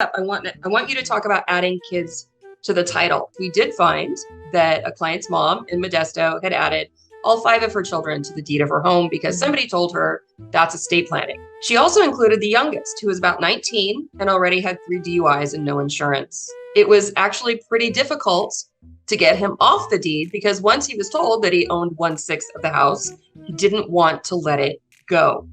I want you to talk about adding kids to the title. We did find that a client's mom in Modesto had added all 5 of her children to the deed of her home because somebody told her that's estate planning. She also included the youngest, who was about 19 and already had 3 DUIs and no insurance. It was actually pretty difficult to get him off the deed because once he was told that he owned 1/6 of the house, he didn't want to let it go.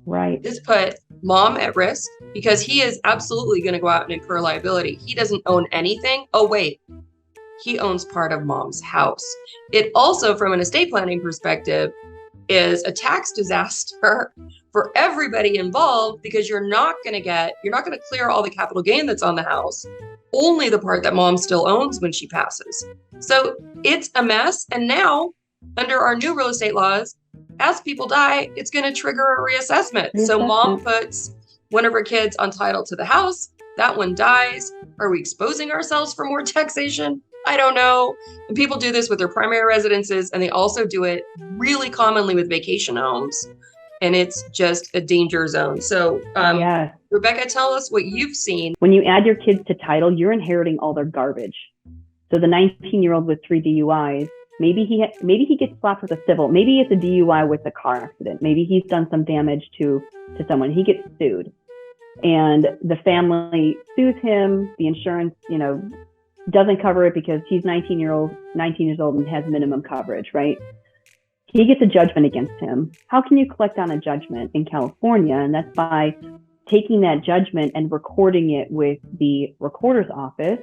Right. This put mom at risk because he is absolutely going to go out and incur liability. He doesn't own anything. Oh, wait. He owns part of mom's house. It also, from an estate planning perspective, is a tax disaster for everybody involved because you're not going to clear all the capital gain that's on the house, only the part that mom still owns when she passes. So it's a mess. And now, under our new real estate laws, as people die, it's going to trigger a reassessment. So mom puts one of her kids on title to the house. That one dies. Are we exposing ourselves for more taxation? I don't know. And people do this with their primary residences, and they also do it really commonly with vacation homes. And it's just a danger zone. So, Rebecca, tell us what you've seen. When you add your kids to title, you're inheriting all their garbage. So the 19-year-old with 3 DUIs, maybe he gets slapped with a civil. Maybe it's a DUI with a car accident. Maybe he's done some damage to someone. He gets sued, and the family sues him. The insurance, doesn't cover it because he's 19 years old and has minimum coverage, right? He gets a judgment against him. How can you collect on a judgment in California? And that's by taking that judgment and recording it with the recorder's office,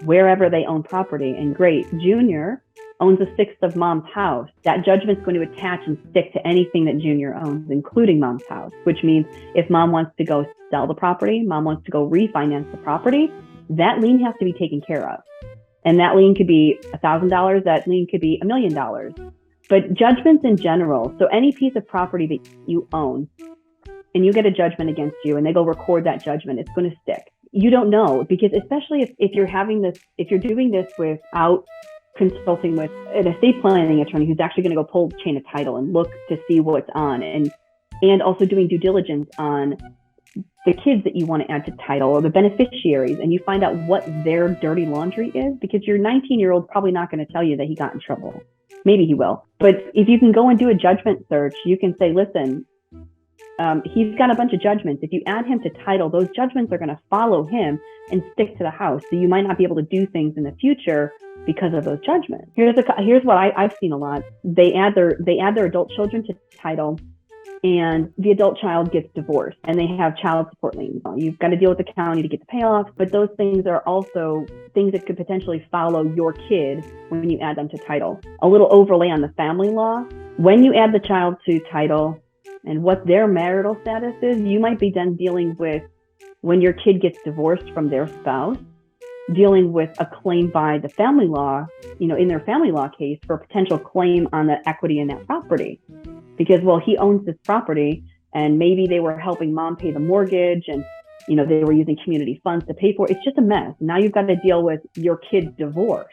wherever they own property. And great, Junior owns 1/6 of mom's house. That judgment's going to attach and stick to anything that Junior owns, including mom's house, which means if mom wants to go sell the property, mom wants to go refinance the property, that lien has to be taken care of. And that lien could be $1,000, that lien could be $1 million. But judgments in general, so any piece of property that you own and you get a judgment against you and they go record that judgment, it's going to stick. You don't know, because especially if you're doing this without consulting with an estate planning attorney who's actually going to go pull chain of title and look to see what's on, and also doing due diligence on the kids that you want to add to title or the beneficiaries, and you find out what their dirty laundry is, because your 19-year-old probably not going to tell you that he got in trouble. Maybe he will. But if you can go and do a judgment search, you can say, listen, he's got a bunch of judgments. If you add him to title, those judgments are going to follow him and stick to the house. So you might not be able to do things in the future because of those judgments. Here's what I've seen a lot. They add their adult children to title, and the adult child gets divorced and they have child support liens. You've got to deal with the county to get the payoff, but those things are also things that could potentially follow your kid when you add them to title. A little overlay on the family law. When you add the child to title and what their marital status is, you might be then dealing with, when your kid gets divorced from their spouse, dealing with a claim by the family law, in their family law case, for a potential claim on the equity in that property. Because, he owns this property and maybe they were helping mom pay the mortgage and, they were using community funds to pay for it. It's just a mess. Now you've got to deal with your kid's divorce.